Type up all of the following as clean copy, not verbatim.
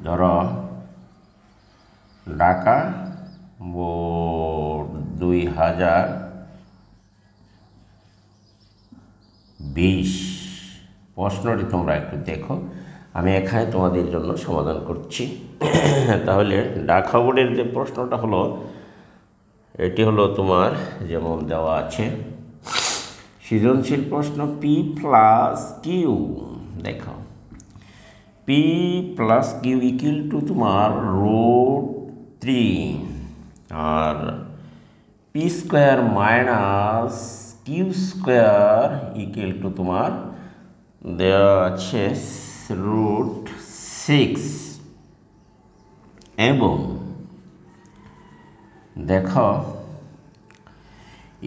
ধরো ঢাকা বোর্ড 2020 প্রশ্নটি তোমরা একটু দেখো, আমি এখানে তোমাদের জন্য সমাধান করছি। তাহলে ঢাকা বোর্ডের যে প্রশ্নটা হলো, এটি হলো তোমার যেমন দেওয়া আছে সৃজনশীল প্রশ্ন পি প্লাস কিউ। দেখো p plus q equal to তোমার √3 আর p square minus q square equal to তোমার দেওয়া আছে √6 এবং দেখো এ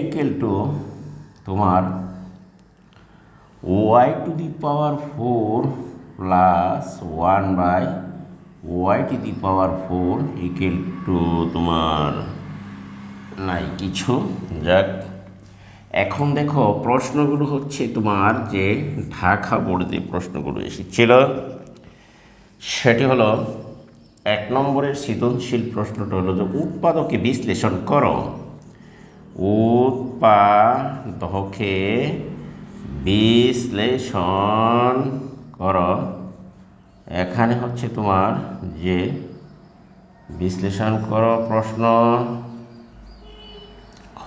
ইকুয়াল টু তোমার y⁴ plus 1/y⁴ equal to তোমার নাই কিছু। যাক, এখন দেখো প্রশ্নগুলো হচ্ছে তোমার যে ঢাকা বোর্ডে যে প্রশ্নগুলো এসেছিল সেটি হলো 1 নম্বরের সৃজনশীল প্রশ্নটা হলো যে উৎপাদকে বিশ্লেষণ করো। উৎপাদকে বিশ্লেষণ করো, এখানে হচ্ছে তোমার যে বিশ্লেষণ করো প্রশ্ন খ,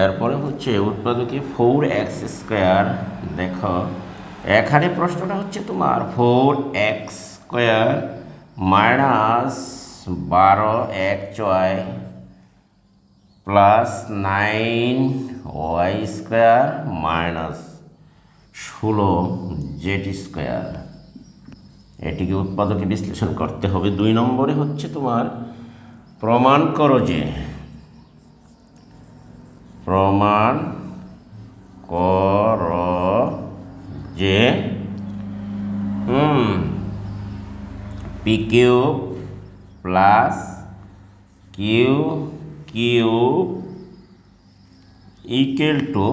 এরপরে হচ্ছে উৎপাদকে 4x²। দেখো এখানে প্রশ্নটা হচ্ছে তোমার 4x² minus 12xy plus 9y² minus 16z²। এটিকে উৎপাদকে বিশ্লেষণ করতে হবে। 2 নম্বরে হচ্ছে তোমার প্রমাণ করো যে p³ plus q³ equal to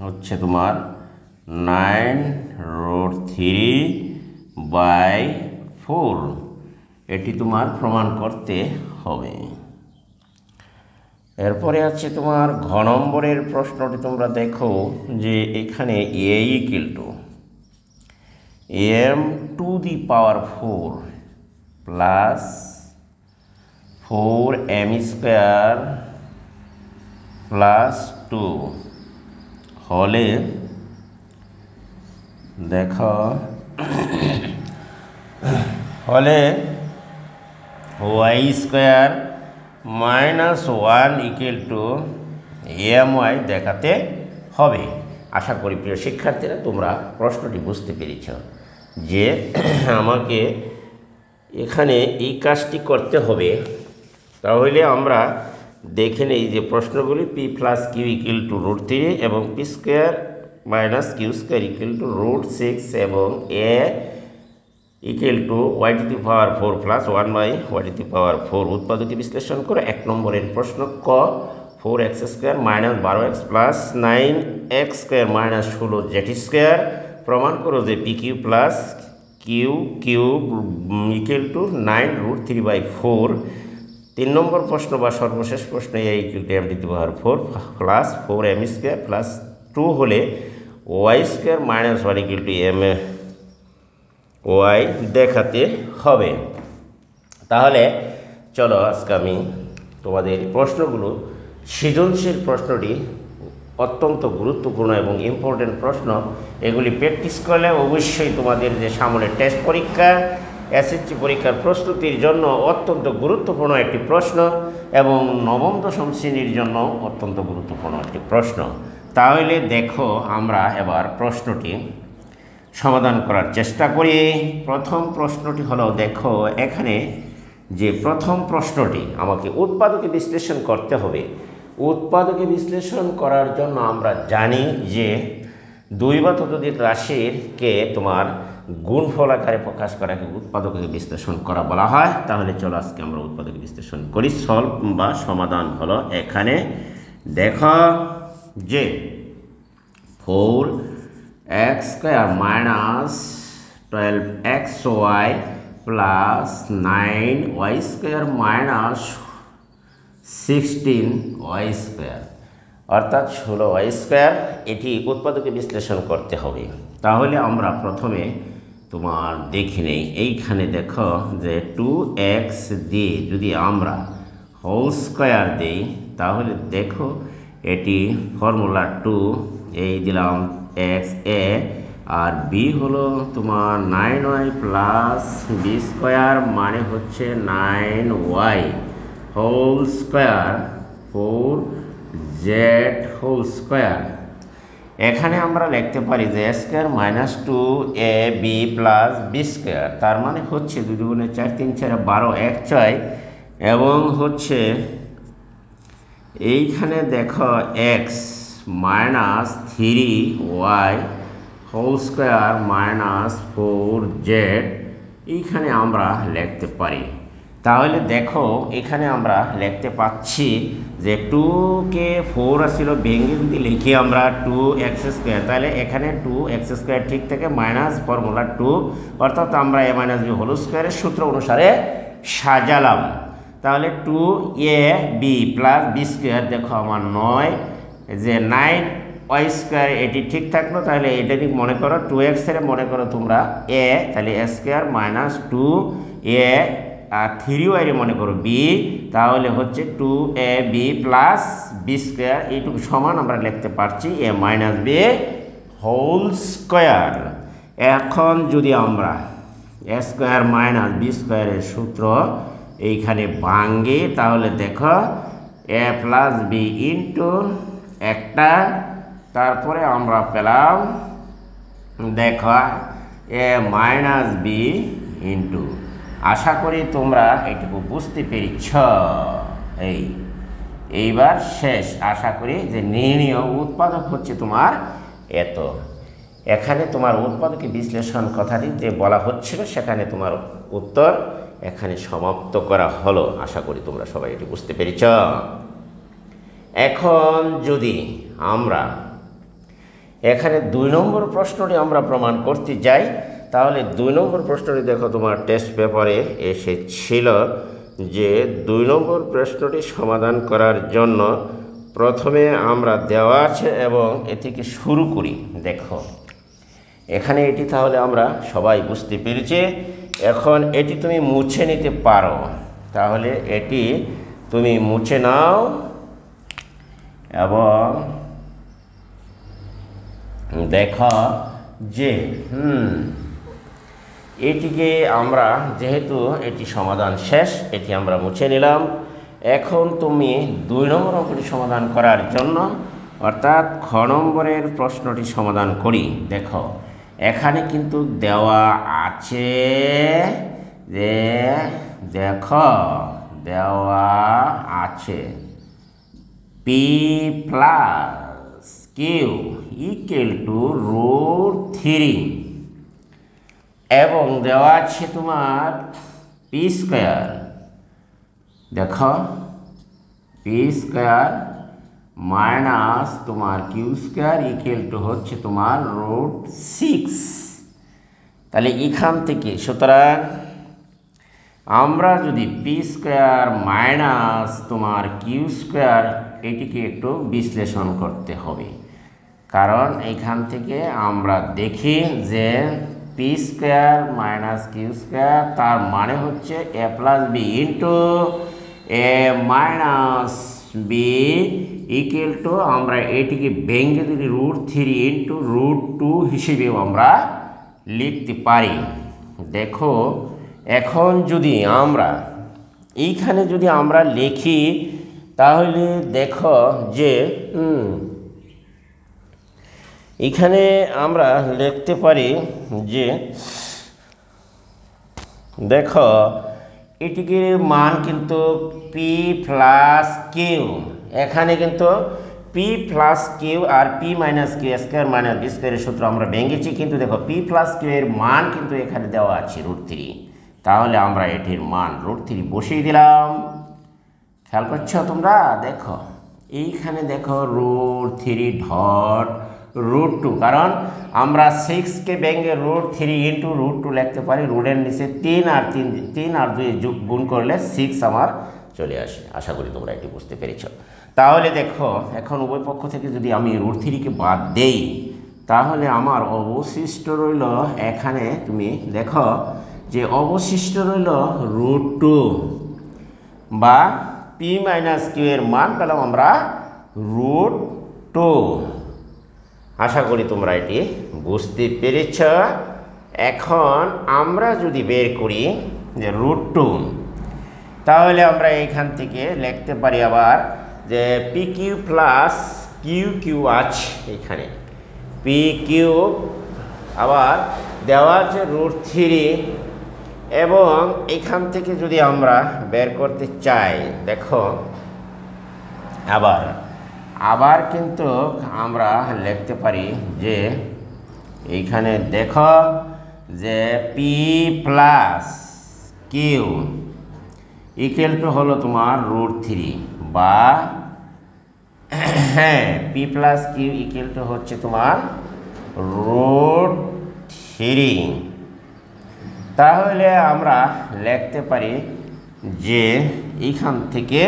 হচ্ছে তোমার 9√3/4। এটি তোমার প্রমাণ করতে হবে। এরপরে আছে তোমার ঘ নম্বরের প্রশ্নটি তোমরা দেখো যে এখানে a equal to m⁴ plus 4m² plus 2 হলে দেখো হলে y² minus 1 equal two my দেখাতে হবে। আশা করি প্রিয় শিক্ষার্থীরা তোমরা প্রশ্নটি বুঝতে পেরেছ যে আমাকে এখানে এই কাজটি করতে হবে। তাহলে আমরা দেখে নেই যে প্রশ্নগুলি p plus q equal to √3 এবং p² minus q square equal to √6 এবং a equal to y⁴ plus 1/y⁴ উৎপাদকে বিশ্লেষণ করে 1 নম্বরের প্রশ্ন ক 4x² minus 12x plus 9x² minus 16z² প্রমাণ করো যে p³ plus q³ equal to 9√3/4। 3 নম্বর প্রশ্ন বা সর্বশেষ প্রশ্ন a equal to m⁴ plus 4m² plus 2 হলে y² minus 1 equal two my দেখাতে হবে। তাহলে চলো আজকে আমি তোমাদের প্রশ্নগুলো সৃজনশীল প্রশ্নটি অত্যন্ত গুরুত্বপূর্ণ এবং ইম্পর্টেন্ট প্রশ্ন, এগুলি প্র্যাকটিস করলে অবশ্যই তোমাদের যে সামনে টেস্ট পরীক্ষা এসএসসি পরীক্ষার প্রস্তুতির জন্য অত্যন্ত গুরুত্বপূর্ণ একটি প্রশ্ন এবং নবম দশম শ্রেণীর জন্য অত্যন্ত গুরুত্বপূর্ণ একটি প্রশ্ন। তাহলে দেখো আমরা এবার প্রশ্নটি সমাধান করার চেষ্টা করি। প্রথম প্রশ্নটি হলো, দেখো এখানে যে প্রথম প্রশ্নটি আমাকে উৎপাদকে বিশ্লেষণ করতে হবে। উৎপাদকে বিশ্লেষণ করার জন্য আমরা জানি যে 2 বা ততোধিক রাশিকে তোমার গুণফল আকারে প্রকাশ করাকে উৎপাদকে বিশ্লেষণ করা বলা হয়। তাহলে চলো আজকে আমরা উৎপাদকে বিশ্লেষণ করি। সলভ বা সমাধান হলো, এখানে দেখো যে 4x² minus 12xy plus 9y square minus 16y square অর্থাৎ 16y স্কোয়ার। এটি উৎপাদকে বিশ্লেষণ করতে হবে। তাহলে আমরা প্রথমে তোমার দেখি নেই, এইখানে দেখো যে 2x দিয়ে যদি আমরা হোল স্কোয়ার দিই তাহলে দেখো এটি ফর্মুলা 2 এই দিলাম x a আর b হলো তোমার 9y প্লাস b স্কোয়ার মানে হচ্ছে 9y whole square 4z whole square. এখানে আমরা লিখতে পারি যে a square minus 2ab plus b square, তার মানে হচ্ছে 2 দুগুণে 4 3 4 12 1 6 এবং হচ্ছে এইখানে দেখো x minus 3y whole square minus 4z এইখানে আমরা লিখতে পারি। তাহলে দেখো এখানে আমরা লিখতে পাচ্ছি যে 2কে 4 আসছিল ভেঙে যদি লিখি আমরা 2x স্কোয়ার, তাহলে এখানে 2x স্কোয়ার ঠিক থেকে মাইনাস ফর্মুলা 2 অর্থাৎ আমরা a মাইনাস b হোল স্কোয়ারের সূত্র অনুসারে সাজালাম। তাহলে 2ab প্লাস b স্কোয়ার দেখো আমার 9 যে 9y স্কোয়ার এটি ঠিক থাকলো। তাহলে এটা ঠিক মনে করো 2x এর মনে করো তোমরা a, তাহলে a square minus 2a R 3y মনে করো b, তাহলে হচ্ছে 2ab প্লাস b স্কোয়ার এইটুকু সমান আমরা লিখতে পারছি a minus b whole square. এখন যদি আমরা a স্কোয়ার মাইনাস b স্কোয়ারের সূত্র এইখানে ভাঙি তাহলে দেখো a প্লাস b ইন্টু একটা, তারপরে আমরা পেলাম দেখো a মাইনাস b ইন্টু। আশা করি তোমরা এটুকু বুঝতে পেরেছ। এইবার শেষ। আশা করি যে নির্ণয় উৎপাদক হচ্ছে তোমার এত। এখানে তোমার উৎপাদকে বিশ্লেষণ কথাটি যে বলা হচ্ছিল সেখানে তোমার উত্তর এখানে সমাপ্ত করা হলো। আশা করি তোমরা সবাই এটি বুঝতে পেরেছ। এখন যদি আমরা এখানে 2 নম্বর প্রশ্নটি আমরা প্রমাণ করতে যাই তাহলে 2 নম্বর প্রশ্নটি দেখো তোমার টেস্ট পেপারে এসেছিল যে 2 নম্বর প্রশ্নটি সমাধান করার জন্য প্রথমে আমরা দেওয়া আছে এবং এ থেকে শুরু করি। দেখো এখানে এটি তাহলে আমরা সবাই বুঝতে পেরেছি। এখন এটি তুমি মুছে নিতে পারো, তাহলে এটি তুমি মুছে নাও এবং দেখো যে এটিকে আমরা যেহেতু এটি সমাধান শেষ এটি আমরা মুছে নিলাম। এখন তুমি 2 নম্বর অঙ্কটি সমাধান করার জন্য অর্থাৎ খ নম্বরের প্রশ্নটি সমাধান করি। দেখো এখানে কিন্তু দেওয়া আছে যে দেখো দেওয়া আছে p plus q equal to √3 এবং দেওয়া আছে তোমার p স্কয়ার। দেখো p স্কয়ার মাইনাস তোমার কিউ স্কয়ার ইকুয়াল টু হচ্ছে তোমার √6। তাহলে এখান থেকে সুতরাং আমরা যদি p স্কয়ার মাইনাস তোমার কিউ স্কয়ার এটিকে একটু বিশ্লেষণ করতে হবে, কারণ এখান থেকে আমরা দেখি যে p square minus q square তার মানে হচ্ছে a plus b into a minus b equal to আমরা এটিকে ভেঙে যদি √3 ইন্টু √2 হিসেবেও আমরা লিখতে পারি। দেখো এখন যদি আমরা এইখানে যদি আমরা লিখি তাহলে দেখো যে এখানে আমরা লিখতে পারি যে দেখো এটিকে মান কিন্তু p প্লাস কিউ, এখানে কিন্তু p প্লাস কিউ আর p minus q square minus b স্কয়ারের সূত্র আমরা ভেঙেছি, কিন্তু দেখো p প্লাস কিউ এর মান কিন্তু এখানে দেওয়া আছে √3। তাহলে আমরা এটির মান √3 বসিয়ে দিলাম। খেয়াল করছো তোমরা? দেখো এইখানে দেখো √3 ডট √2, কারণ আমরা 6কে ভেঙে √3 ইন্টু √2 লিখতে পারি। রুটের নিচে 3 আর 2 গুণ করলে 6 আমার চলে আসে। আশা করি তোমরা এটি বুঝতে পেরেছ। তাহলে দেখো, এখন উভয় পক্ষ থেকে যদি আমি √3কে বাদ দেই, তাহলে আমার অবশিষ্ট রইল, এখানে তুমি দেখো যে অবশিষ্ট রইল √2 বা p মাইনাস কিউ এর মান পেলাম আমরা √2। আশা করি তোমরা এটি বুঝতে পেরেছ। এখন আমরা যদি বের করি যে √2, তাহলে আমরা এখান থেকে লিখতে পারি আবার যে p q plus q q আছে এখানে, পি কিউ আবার দেওয়া আছে √3, এবং এখান থেকে যদি আমরা বের করতে চাই, দেখো আবার কিন্তু আমরা লিখতে পারি যে এইখানে দেখো যে p plus q equal to হলো তোমার √3, বা হ্যাঁ p plus q equal to হচ্ছে তোমার √3। তাহলে আমরা লিখতে পারি যে এইখান থেকে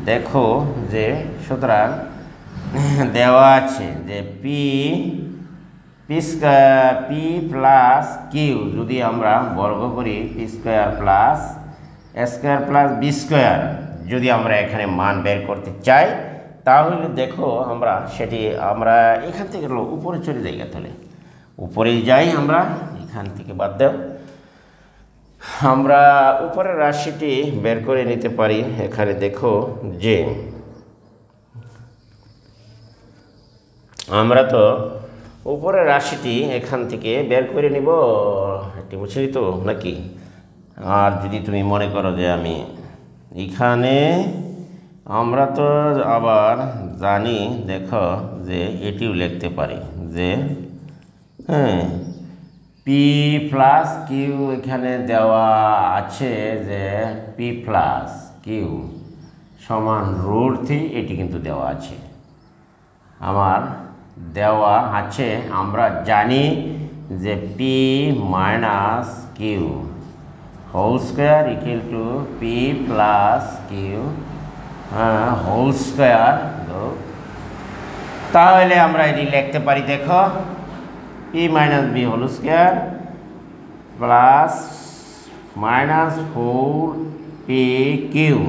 দেখো যে সুতরাং দেওয়া আছে যে পি প্লাস কিউ যদি আমরা বর্গ করি p square plus square plus b square, যদি আমরা এখানে মান বের করতে চাই, তাহলে দেখো আমরা এখান থেকে উপরে চলে যাই, তাহলে উপরে যাই আমরা এখান থেকে বাদ দাও, আমরা উপরের রাশিটি বের করে নিতে পারি। এখানে দেখো যে আমরা তো উপরের রাশিটি এখান থেকে বের করে নিব, এটি বুঝে নিত নাকি? আর যদি তুমি মনে করো যে আমি এখানে, আমরা তো আবার জানি দেখো যে এটিও লিখতে পারি যে হ্যাঁ পি প্লাস কিউ এখানে দেওয়া আছে যে পি প্লাস কিউ সমান √3, এটি কিন্তু দেওয়া আছে, আমার দেওয়া আছে। আমরা জানি যে p minus q whole square equal to p plus q whole square. তাহলে আমরা এটি লিখতে পারি, দেখো p minus b whole square plus minus 4পি কিউ,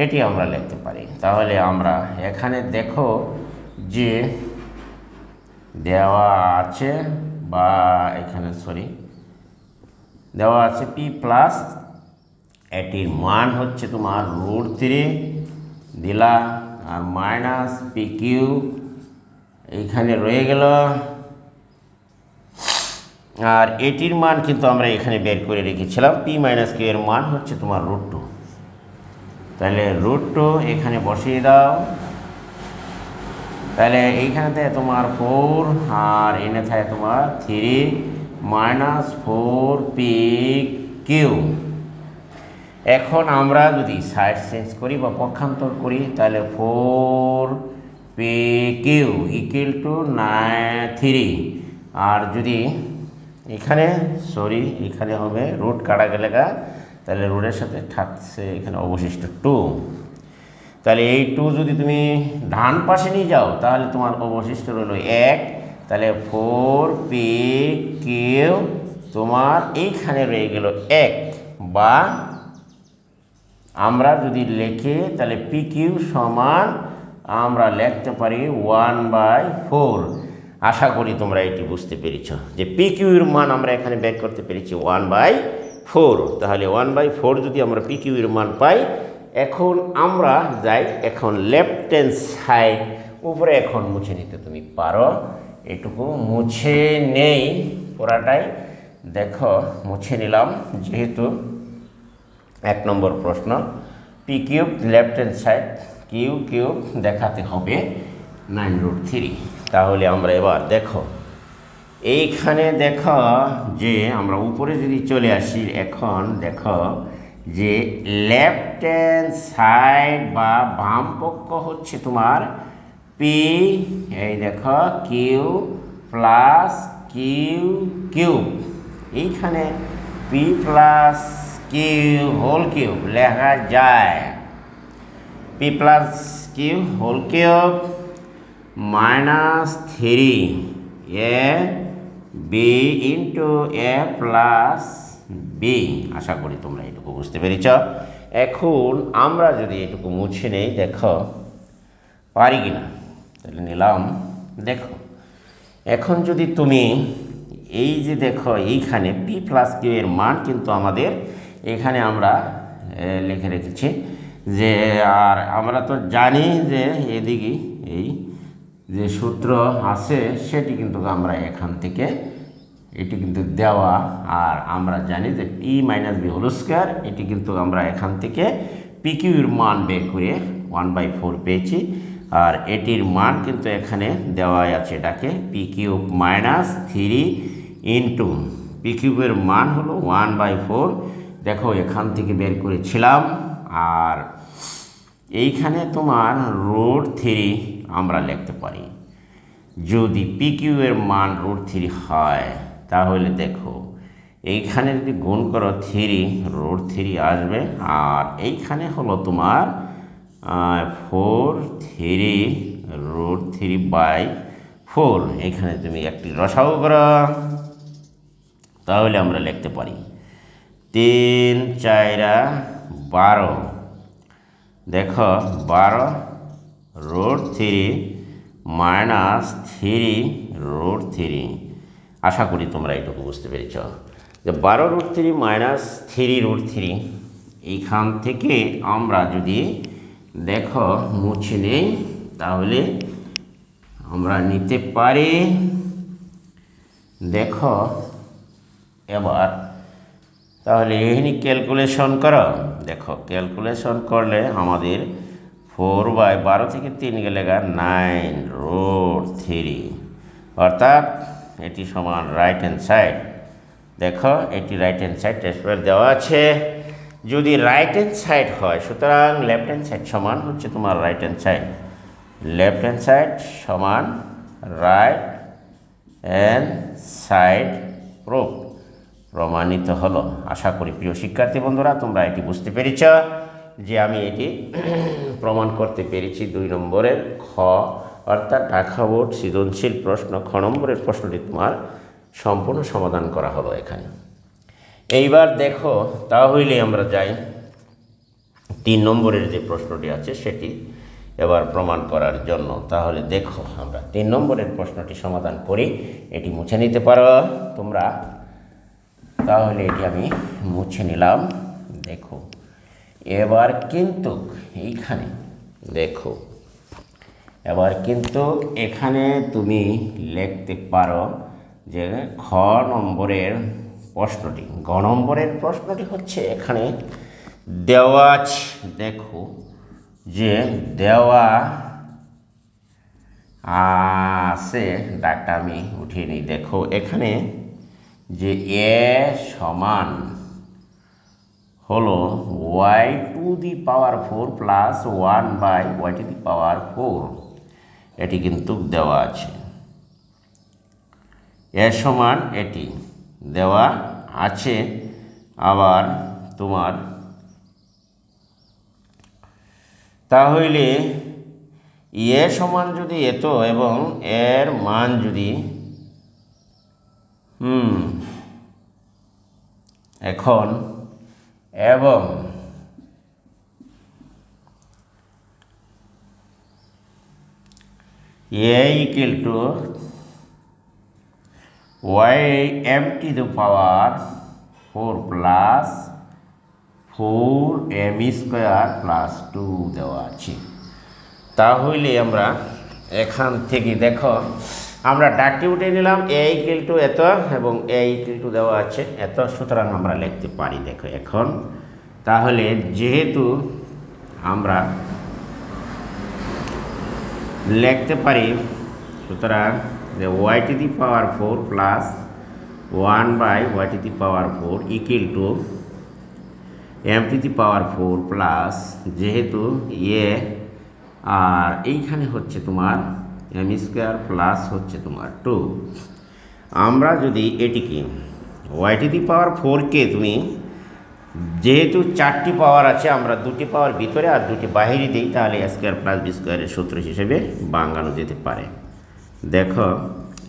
এটি আমরা লিখতে পারি। তাহলে আমরা এখানে দেখো যে দেওয়া আছে, বা এখানে দেওয়া আছে পি প্লাস, এটির মান হচ্ছে তোমার √3 দিলা, আর মাইনাস পি কিউ এইখানে রয়ে গেল, আর এটির মান কিন্তু আমরা এখানে বের করে রেখেছিলাম, পি মাইনাস কিউ এর মান হচ্ছে তোমার √2। তাহলে √2 এখানে বসিয়ে দাও, তাহলে এইখানে থাকে তোমার 4 আর এনে থাকে তোমার 3 মাইনাস 4পি কিউ। এখন আমরা যদি সাইড চেঞ্জ করি বা পক্ষান্তর করি, তাহলে 4পি কিউ ইকুয়াল টু 3, আর যদি এখানে এখানে হবে রুট কাটা গেলে, তাহলে রুটের সাথে থাকছে এখানে অবশিষ্ট 2। তাহলে এই 2 যদি তুমি ডান পাশে নিয়ে যাও, তাহলে তোমার অবশিষ্ট রইল 1, তাহলে 4পি কিউ তোমার এইখানে রয়ে গেল 1, বা আমরা যদি লিখি তাহলে পি কিউ সমান আমরা লিখতে পারি 1/4। আশা করি তোমরা এটি বুঝতে পেরেছ যে পি কিউর মান আমরা এখানে বের করতে পেরেছি 1/4। তাহলে 1/4 যদি আমরা পি কিউর মান পাই, এখন আমরা যাই এখন লেফট হ্যান্ড সাইড উপরে এখন মুছে নিতে তুমি পারো, এটুকু মুছে নেই পুরাটাই, দেখো মুছে নিলাম, যেহেতু 1 নম্বর প্রশ্ন P cube left hand side cube দেখাতে হবে 9√3। তাহলে আমরা এবার দেখো এইখানে দেখো যে আমরা উপরে যদি চলে আসি, এখন দেখো যে লেফট হ্যান্ড সাইড বা বাম পক্ষ হচ্ছে তোমার P পি এই দেখো কিউ প্লাস কিউ কিউব, এইখানে p plus q whole cube লেখা যায়, p plus q whole cube -3 a b into a plus b. আশা করি তোমরা এটুকু বুঝতে পেরেছ। এখন আমরা যদি এটুকু মুছে নেই, দেখো পারি কিনা, তাহলে নিলাম। দেখো এখন যদি তুমি এই যে দেখো এইখানে পি প্লাস কিউ এর মান কিন্তু আমাদের এখানে আমরা লিখে রেখেছি যে, আর আমরা তো জানি যে এদিকে এই যে সূত্র আছে সেটি কিন্তু আমরা এখান থেকে এটি কিন্তু দেওয়া, আর আমরা জানি যে p minus b whole square, এটি কিন্তু আমরা এখান থেকে পি কিউর মান বের করে 1/4 পেয়েছি, আর এটির মান কিন্তু এখানে দেওয়াই আছে, এটাকে পি কিউব -3 ইন্টু পি কিউবের মান হলো 1/4। দেখো এখান থেকে বের করেছিলাম, আর এইখানে তোমার √3 আমরা লিখতে পারি। যদি পি কিউ এর মান √3 হয় তাহলে দেখো এইখানে যদি গুণ করো 3 √3 আসবে, আর এইখানে হলো তোমার 4 3 √3/4। এইখানে তুমি একটি রসাও করো, তাহলে আমরা লিখতে পারি 3 4 12। দেখো 12 √3 -3 √3। আশা করি তোমরা এটুকু বুঝতে পেরেছ যে 12 √3 -3 √3। এইখান থেকে আমরা যদি দেখো মুছে নেই, তাহলে আমরা নিতে পারি। দেখো এবার তাহলে এখানে ক্যালকুলেশন করো। দেখো ক্যালকুলেশন করলে আমাদের 4/12 থেকে 3 গেলে 9 √3, অর্থাৎ এটি সমান রাইট হ্যান্ড সাইড। দেখো এটি রাইট হ্যান্ড সাইড স্কয়ার দেওয়া আছে। যদি রাইট হ্যান্ড সাইড হয়, সুতরাং লেফট হ্যান্ড সাইড সমান হচ্ছে তোমার right hand side. Left hand side সমান রাইট হ্যান্ড সাইড প্রমাণিত হলো। আশা করি প্রিয় শিক্ষার্থী বন্ধুরা তোমরা এটি বুঝতে পেরেছ যে আমি এটি প্রমাণ করতে পেরেছি। 2 নম্বরের খ, অর্থাৎ ঢাকা বোর্ড সৃজনশীল প্রশ্ন খ নম্বরের প্রশ্নটি তোমার সম্পূর্ণ সমাধান করা হলো এখানে। এইবার দেখো তাহলে আমরা যাই 3 নম্বরের যে প্রশ্নটি আছে সেটি এবার প্রমাণ করার জন্য। তাহলে দেখো আমরা 3 নম্বরের প্রশ্নটি সমাধান করি। এটি মুছে নিতে পারো তোমরা। তাহলে এটি আমি মুছে নিলাম। দেখো এবার কিন্তু এইখানে দেখো, এবার কিন্তু এখানে তুমি লিখতে পারো যে খ নম্বরের প্রশ্নটি, গ নম্বরের প্রশ্নটি হচ্ছে এখানে দেওয়া আছে। দেখো যে দেওয়া আছে, ডাকটা আমি উঠিয়ে নিই। দেখো এখানে যে এ সমান হলো y⁴ প্লাস 1/y⁴, এটি কিন্তু দেওয়া আছে। এ সমান এটি দেওয়া আছে। আবার তোমার তাহলে এ সমান যদি এত এবং এর মান যদি এখন এবং a equal to y⁴ plus 4m² plus 2 দেওয়া আছে। তাহলে আমরা এখান থেকে দেখো আমরা ডাকটি উঠে নিলাম, a equal to এত এবং a equal to দেওয়া আছে এত, সুতরাং আমরা লিখতে পারি। দেখো এখন তাহলে যেহেতু আমরা লিখতে পারি, সুতরাং যে y⁴ plus 1/y⁴ equal to m⁴ plus, যেহেতু এ আর এইখানে হচ্ছে তোমার এম স্কোয়ার প্লাস হচ্ছে তোমার 2। আমরা যদি এটিকে ওয়াই টু দি পাওয়ার 4কে তুমি যেহেতু 4টি পাওয়ার আছে আমরা 2টি পাওয়ার ভিতরে আর 2টি বাহিরে দিই, তাহলে এ স্কোয়ার প্লাস বি স্কোয়ারের সূত্র হিসেবে বাঙানো যেতে পারে। দেখো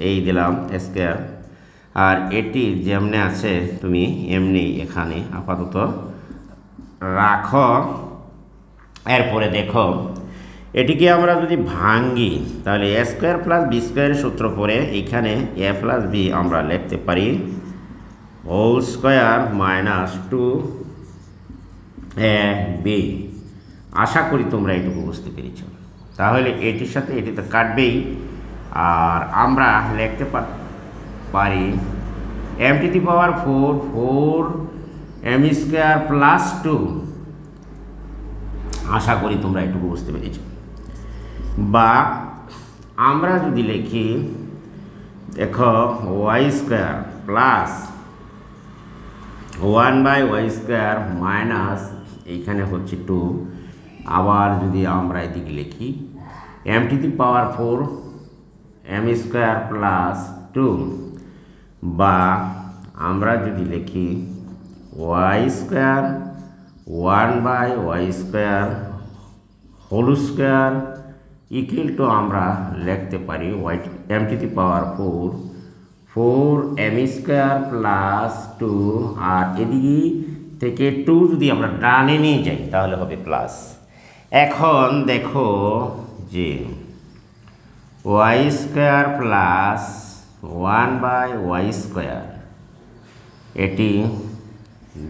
এই দিলাম স্কোয়ার, আর এটি যেমনি আছে তুমি এমনি এখানে আপাতত রাখো। এরপরে দেখো এটিকে আমরা যদি ভাঙ্গি তাহলে এ স্কোয়ার প্লাস বি স্কোয়ারের সূত্র পরে এইখানে এ প্লাস বি আমরা লিখতে পারি হোল স্কোয়ার মাইনাস 2ab। আশা করি তোমরা এটুকু বুঝতে পেরেছ। তাহলে এটির সাথে এটি তো কাটবেই, আর আমরা লিখতে পারি m to the power 4 m square plus 2। আশা করি তোমরা এটুকু বুঝতে পেরেছ। বা আমরা যদি লিখি দেখো y square plus 1/y square minus এইখানে হচ্ছে 2। আবার যদি আমরা এদিকে লিখি m to the power 4 m square plus 2, বা আমরা যদি লিখি y square 1/y square whole square equal to আমরা লিখতে পারি y m to the power 4 m square plus 2, আর এদিকে থেকে 2 যদি আমরা ডানে নিয়ে যাই তাহলে হবে প্লাস। এখন দেখো যে Y square plus 1/y square এটি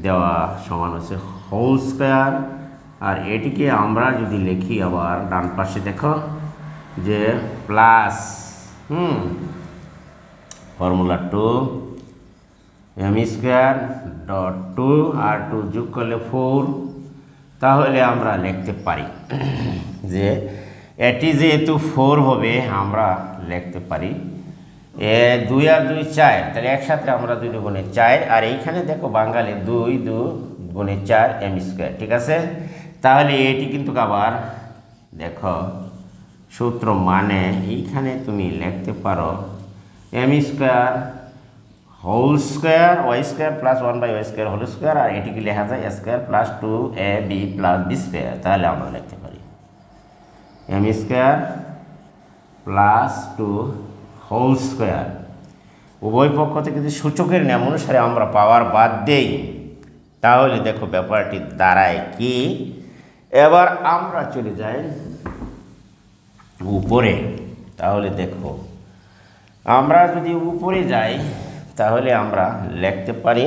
দেওয়া সমান হচ্ছে হোল স্কোয়ার, আর এটিকে আমরা যদি লিখি আবার ডান পাশে দেখো যে plus formula 2 m square dot 2 আর 2 যোগ করলে 4। তাহলে আমরা লিখতে পারি যে এটি যেহেতু 4 হবে আমরা লিখতে পারি 2 আর 2 4, তাহলে একসাথে আমরা 2 গুণে 4, আর এইখানে দেখো বাঙালি 2 গুণে 4 এম স্কোয়ার। ঠিক আছে, তাহলে এটি কিন্তু আবার দেখো সূত্র মানে এইখানে তুমি লিখতে পারো m square whole square y square plus 1/y square whole square, আর এটিকে লেখা যায় square plus 2ab plus b square. তাহলে আমরা লিখতে পারি m square plus 2 whole square. উভয় পক্ষ থেকে যদি সূচকের নিয়ম অনুসারে আমরা পাওয়ার বাদ দেই তাহলে দেখো ব্যাপারটি দাঁড়ায় কি। এবার আমরা চলে যাই উপরে। তাহলে দেখো আমরা যদি উপরে যাই তাহলে আমরা লিখতে পারি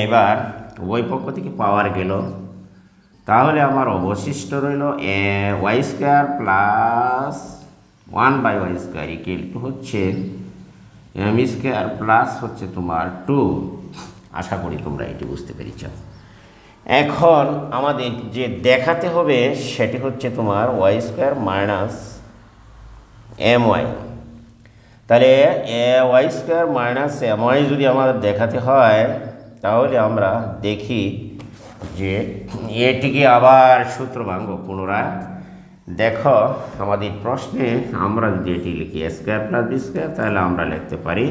এবার উভয় পক্ষ থেকে পাওয়ার গেল, তাহলে আমার অবশিষ্ট রইল y square plus 1/y square equal to হচ্ছে এম স্কোয়ার প্লাস হচ্ছে তোমার 2। আশা করি তোমরা এটি বুঝতে পেরেছ। এখন আমাদের যে দেখাতে হবে সেটি হচ্ছে তোমার y square minus m y. তাহলে y square minus m y যদি আমাদের দেখাতে হয় তাহলে আমরা দেখি যে এটিকে আবার সূত্র ভাঙব পুনরায়। দেখো আমাদের প্রশ্নে আমরা যদি এটি লিখি a square plus b square তাহলে আমরা লিখতে পারি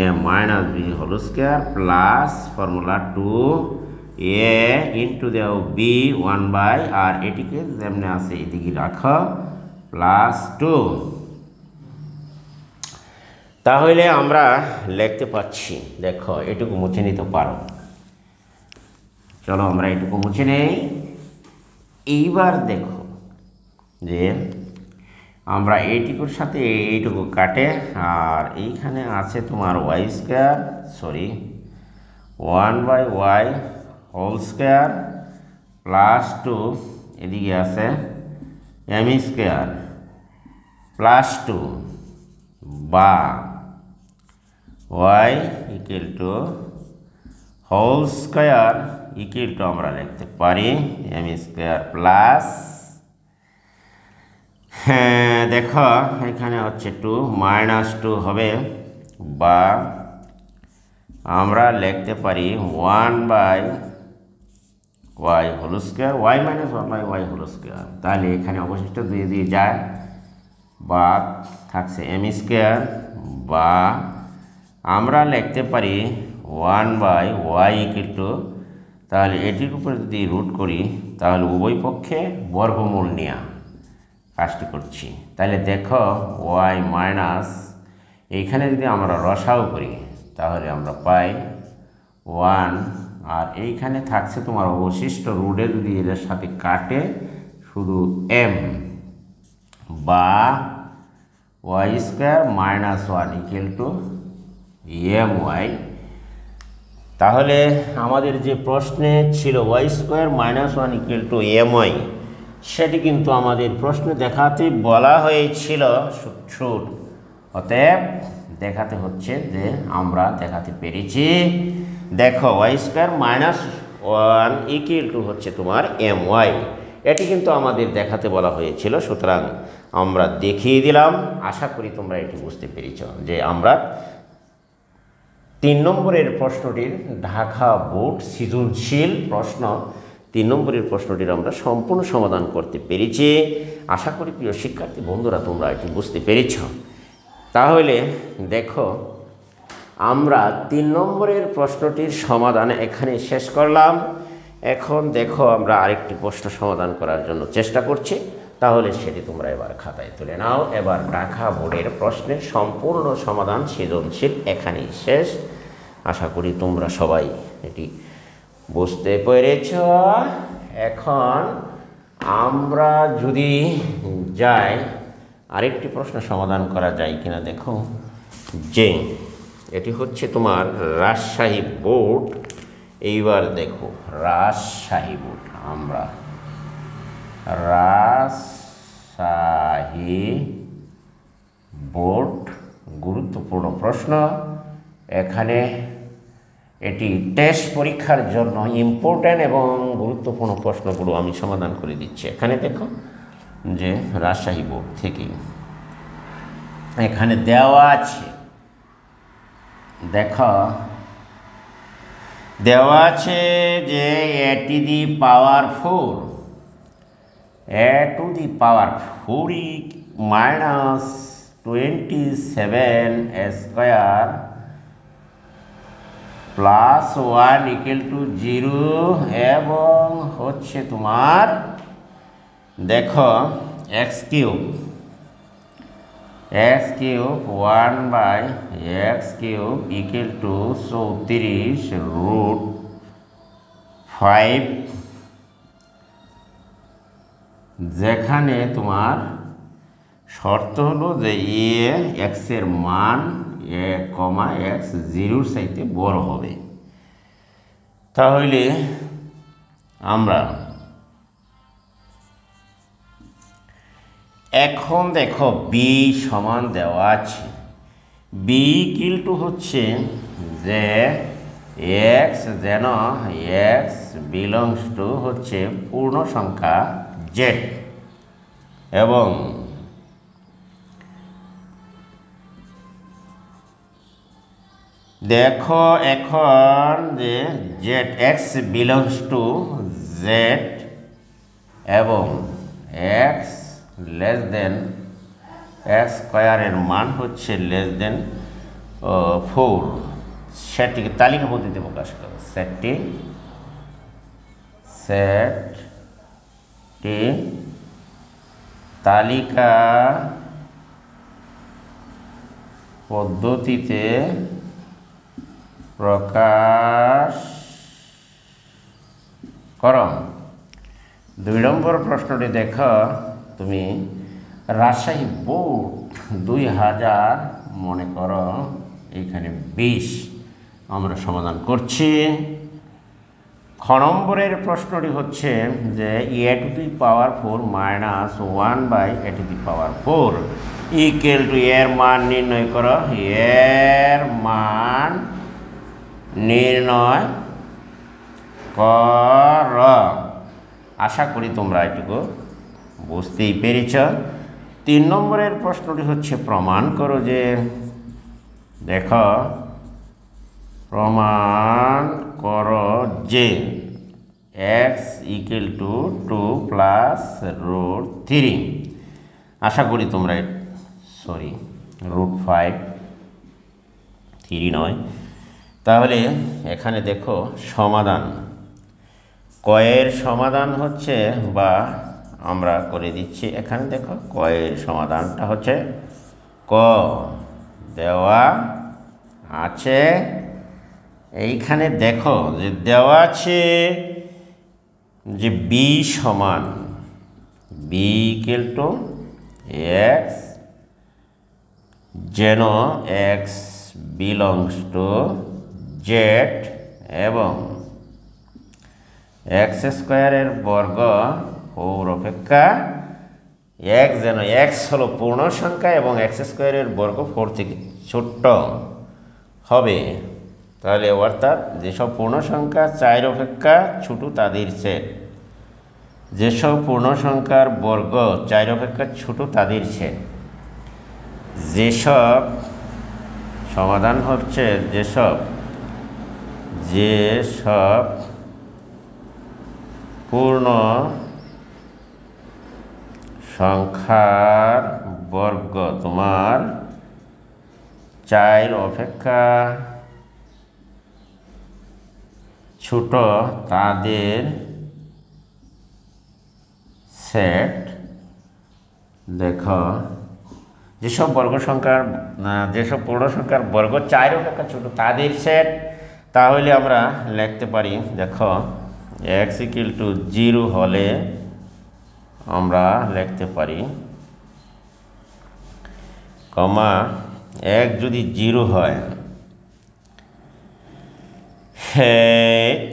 a minus b whole square plus formula 2a into দেও বি 1/, আর এটিকে যেমনি আছে এদিকে রাখো প্লাস 2। তাহলে আমরা লিখতে পাচ্ছি দেখো এটুকু মুছে নিতে পারো। চলো আমরা এটুকু মুছে নেই। এইবার দেখো যে আমরা এইটুকুর সাথে এইটুকু কাটে, আর এইখানে আছে তোমার y square 1/y whole square plus 2, এদিকে আছে এম স্কোয়ার প্লাস 2 বা y equal to whole square equal to আমরা লিখতে পারি এম স্কোয়ার প্লাস দেখো এখানে হচ্ছে 2 মাইনাস 2 হবে, বা আমরা লিখতে পারি 1/y y whole square y minus one by y whole square. তাহলে এখানে অবশিষ্ট দুই দিয়ে যায় বা থাকছে এম স্কোয়ার, বা আমরা লিখতে পারি one by y equal to, তাহলে এটির উপরে যদি রুট করি তাহলে উভয় পক্ষে বর্গমূল নেওয়া কাজটি করছি। তাহলে দেখো ওয়াই মাইনাস, এইখানে যদি আমরা রসাও করি তাহলে আমরা পাই ওয়ান, আর এইখানে থাকছে তোমার অবশিষ্ট রুটে যদি এদের সাথে কাটে শুধু এম, বা y square minus one equal to m y. তাহলে আমাদের যে প্রশ্নে ছিল y square minus one equal to m y, সেটি কিন্তু আমাদের প্রশ্নে দেখাতে বলা হয়েছিল ছোট, অতএব দেখাতে হচ্ছে যে আমরা দেখাতে পেরেছি। দেখো y square minus one equal to হচ্ছে তোমার এম ওয়াই, এটি কিন্তু আমাদের দেখাতে বলা হয়েছিল, সুতরাং আমরা দেখিয়ে দিলাম। আশা করি তোমরা এটি বুঝতে পেরেছ যে আমরা 3 নম্বরের প্রশ্নটির ঢাকা বোর্ড সৃজনশীল প্রশ্ন 3 নম্বরের প্রশ্নটির আমরা সম্পূর্ণ সমাধান করতে পেরেছি। আশা করি প্রিয় শিক্ষার্থী বন্ধুরা তোমরা এটি বুঝতে পেরেছ। তাহলে দেখো আমরা 3 নম্বরের প্রশ্নটির সমাধান এখানে শেষ করলাম। এখন দেখো আমরা আরেকটি প্রশ্ন সমাধান করার জন্য চেষ্টা করছি, তাহলে সেটি তোমরা এবার খাতায় তুলে নাও। এবার ঢাকা বোর্ডের প্রশ্নের সম্পূর্ণ সমাধান সৃজনশীল এখানেই শেষ। আশা করি তোমরা সবাই এটি বুঝতে পেরেছ। এখন আমরা যদি যাই আরেকটি প্রশ্ন সমাধান করা যায় কিনা দেখো, যে এটি হচ্ছে তোমার রাজশাহী বোর্ড। এইবার দেখো রাজশাহী বোর্ড, আমরা রাজশাহী বোর্ড গুরুত্বপূর্ণ প্রশ্ন। এখানে এটি টেস্ট পরীক্ষার জন্য ইম্পর্ট্যান্ট এবং গুরুত্বপূর্ণ প্রশ্নগুলো আমি সমাধান করে দিচ্ছি। এখানে দেখো যে রাজশাহী বোর্ড থেকে এখানে দেওয়া আছে, দেখো দেওয়া আছে যে a to the power 4 minus 27 square plus 1 equal to 0, এবং হচ্ছে তোমার দেখো x cube 1 by x cube equal to 34 root 5, যেখানে তোমার শর্ত হলো যে এক্সের মান এক্স 0 চাইতে বড় হবে। তাহলে আমরা এখন দেখো বি সমান দেওয়া আছে, বি ইকুয়াল টু হচ্ছে যে এক্স যেন এক্স বিলংস টু হচ্ছে পূর্ণ সংখ্যা জেড, এবং দেখো এখন যে Z x belongs to Z এবং এক্স লেস দেন এক্স স্কোয়ারের মান হচ্ছে লেস দেন 4, সেটটিকে তালিকা পদ্ধতিতে প্রকাশ করো। সেটটি তালিকা পদ্ধতিতে প্রকাশ করো। 2 নম্বর প্রশ্নটি দেখো তুমি, রাজশাহী বোর্ড 2000 মনে করো এইখানে 20 আমরা সমাধান করছি। খ নম্বরের প্রশ্নটি হচ্ছে যে a to the power 4 minus 1 by a to the power 4 equal to এর মান নির্ণয় করো। এর মান নির্ণয় কর। আশা করি তোমরা এটুকু বুঝতেই পেরেছ। 3 নম্বরের প্রশ্নটি হচ্ছে প্রমাণ করো যে, দেখো প্রমাণ করো যে x equal to 2 plus root 3। আশা করি তোমরা সরি রুট 5 3 নয়। তাহলে এখানে দেখো সমাধান কয়ের সমাধান হচ্ছে, বা আমরা করে দিচ্ছি এখানে দেখো কয়ের সমাধানটা হচ্ছে ক দেওয়া আছে। এইখানে দেখো যে দেওয়া আছে যে বি সমান বি ইকুয়াল টু এক্স, যেন এক্স বিলংস টু জেড এবং এক্স স্কোয়ারের বর্গ 4 অপেক্ষা এক্স, যেন এক্স হলো পূর্ণ সংখ্যা এবং এক্স স্কোয়ারের বর্গ 4 থেকে ছোট্ট হবে। তাহলে অর্থাৎ যেসব পূর্ণ সংখ্যা 4 অপেক্ষা ছোট তাদের সেট, যেসব পূর্ণ সংখ্যার বর্গ 4 অপেক্ষা ছোট তাদের সেট, যেসব সমাধান হচ্ছে যেসব পূর্ণ সংখ্যার বর্গ তোমার 4 অপেক্ষা ছোট তাদের সেট। দেখো যেসব পূর্ণ সংখ্যার বর্গ 4 অপেক্ষা ছোট তাদের সেট, তাহলে আমরা লিখতে পারি দেখো এক্স ইকুয়াল টু 0 হলে আমরা লিখতে পারি কমা এক যদি 0 হয়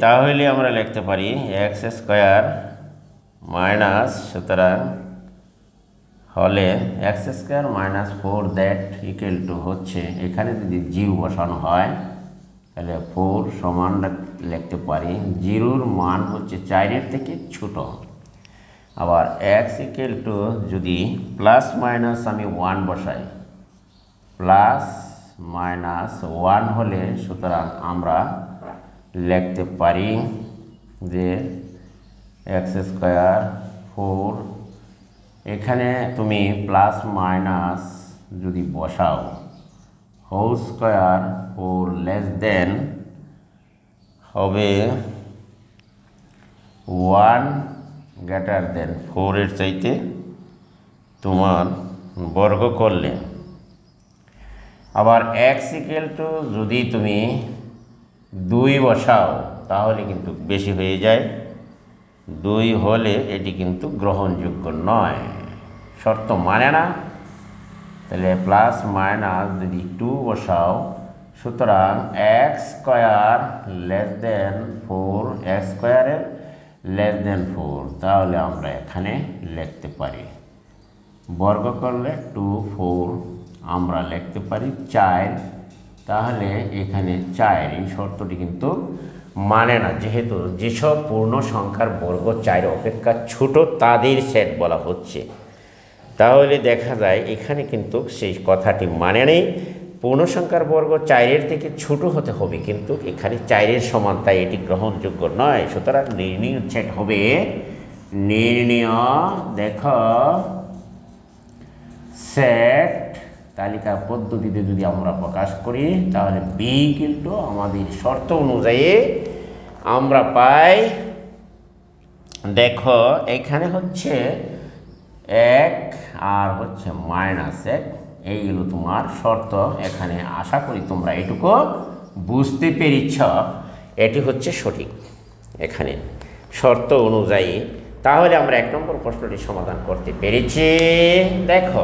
তাহলে আমরা লিখতে পারি এক্স স্কোয়ার মাইনাস, সুতরাং হলে x square minus 4 that equal to হচ্ছে, এখানে যদি 0 বসানো হয় তাহলে 4 সমান লিখতে পারি 0-র মান হচ্ছে 4-এর থেকে ছোট। আবার এক্স ইকুয়াল টু যদি প্লাস মাইনাস আমি 1 বসাই, প্লাস মাইনাস 1 হলে সুতরাং আমরা লিখতে পারি যে এক্স স্কোয়ার 4, এখানে তুমি প্লাস মাইনাস যদি বসাও হোল স্কোয়ার 4 লেস দেন হবে 1 গ্রেটার দেন 4 এর চাইতে তোমার বর্গ করলে। আবার এক্স ইকুয়াল টু যদি তুমি 2 বসাও তাহলে কিন্তু বেশি হয়ে যায়, 2 হলে এটি কিন্তু গ্রহণযোগ্য নয়, শর্ত মানে না। তাহলে প্লাস মাইনাস যদি 2 বসাও, সুতরাং x square less than 4, x স্কোয়ারের লেস দেন 4, তাহলে আমরা এখানে লিখতে পারি বর্গ করলে 2 4 আমরা লিখতে পারি 4। তাহলে এখানে 4 এই শর্তটি কিন্তু মানে না, যেহেতু যেসব পূর্ণ সংখ্যার বর্গ 4 অপেক্ষা ছোট তাদের সেট বলা হচ্ছে। তাহলে দেখা যায় এখানে কিন্তু সেই কথাটি মানে নেই, পূর্ণ সংখ্যার বর্গ 4-এর থেকে ছোট হতে হবে, কিন্তু এখানে 4-এর সমান, তাই এটি গ্রহণযোগ্য নয়। সুতরাং নির্ণীয় সেট হবে নির্ণীয় দেখো সেট তালিকা পদ্ধতিতে যদি আমরা প্রকাশ করি তাহলে বি কিন্তু আমাদের শর্ত অনুযায়ী আমরা পাই, দেখো এখানে হচ্ছে 1 আর হচ্ছে -1, এইগুলো তোমার শর্ত। এখানে আশা করি তোমরা এটুকু বুঝতে পেরেছ, এটি হচ্ছে সঠিক এখানে শর্ত অনুযায়ী। তাহলে আমরা 1 নম্বর প্রশ্নটি সমাধান করতে পেরেছি। দেখো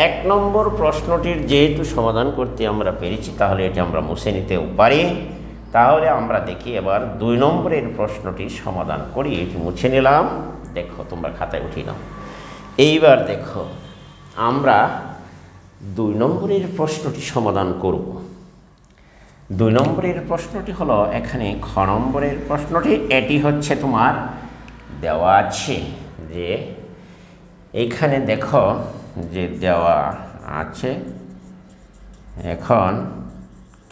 1 নম্বর প্রশ্নটির যেহেতু সমাধান করতে আমরা পেরেছি, তাহলে এটি আমরা মুছে নিতেও পারি। তাহলে আমরা দেখি এবার 2 নম্বরের প্রশ্নটি সমাধান করি। এটি মুছে নিলাম, দেখো তোমরা খাতায় উঠিয়ে নাও। এইবার দেখো আমরা 2 নম্বরের প্রশ্নটি সমাধান করব। 2 নম্বরের প্রশ্নটি হলো এখানে খ নম্বরের প্রশ্নটি। এটি হচ্ছে তোমার দেওয়া আছে যে এইখানে দেখো যে দেওয়া আছে, এখন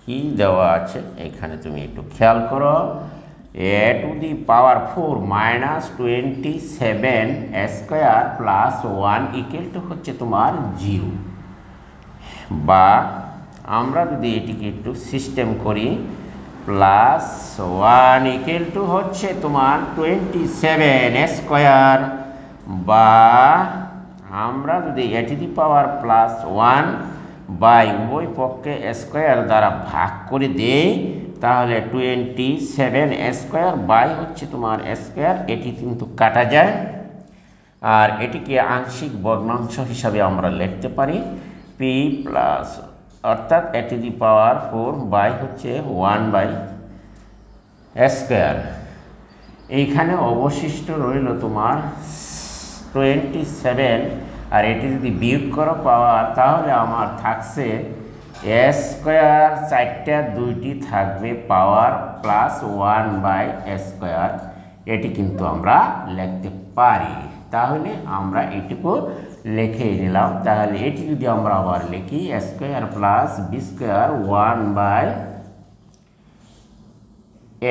কি দেওয়া আছে এখানে তুমি একটু খেয়াল করো। a to the power 4 minus 27 square plus 1 equal to হচ্ছে তোমার 0, বা আমরা যদি এটিকে একটু সিস্টেম করি প্লাস 1 ইকুয়াল টু হচ্ছে তোমার 27 স্কয়ার, বা আমরা যদি a to the power plus 1 by উভয় পক্ষে স্কয়ার দ্বারা ভাগ করে দেই তাহলে 27 স্কয়ার বাই হচ্ছে তোমার স্কয়ার, এটি কিন্তু কাটা যায়। আর এটিকে আংশিক ভগ্নাংশ হিসাবে আমরা লিখতে পারি p প্লাস অর্থাৎ a to the power 4 by হচ্ছে 1 বাই স্কয়ার। এইখানে অবশিষ্ট রইল তোমার 27, আর এটি যদি বিয়োগ করো পাওয়ার তাহলে আমার থাকছে স্কয়ার, 4টা 2টি থাকবে পাওয়ার প্লাস 1 বাই স্কয়ার, এটি কিন্তু আমরা লিখতে পারি। তাহলে আমরা এটুকু লিখে নিলাম। তাহলে এটি যদি আমরা আবার লিখি square plus b square 1 by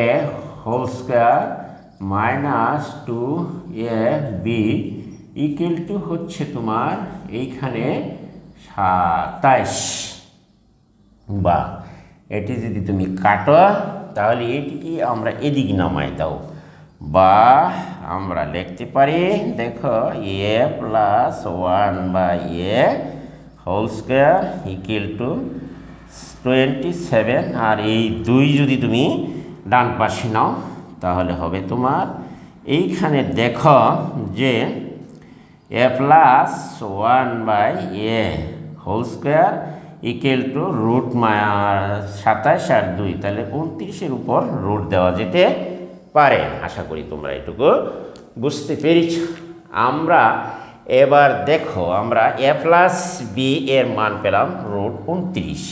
a whole square minus 2ab equal to হচ্ছে তোমার এইখানে 27, বা এটি যদি তুমি কাটো তাহলে এটিকে আমরা এদিকে নামাই দাও, বা আমরা লিখতে পারি দেখো a plus 1 by a whole square equal to 27, আর এই 2 যদি তুমি ডান পাশে নাও তাহলে হবে তোমার এইখানে দেখো যে a plus 1 by a whole square equal to root 27 আর 2, তাহলে 29-এর উপর রুট দেওয়া যেতে পারে। আশা করি তোমরা এটুকু বুঝতে পেরেছ। আমরা এবার দেখো আমরা a প্লাস বি এর মান পেলাম রুট 29।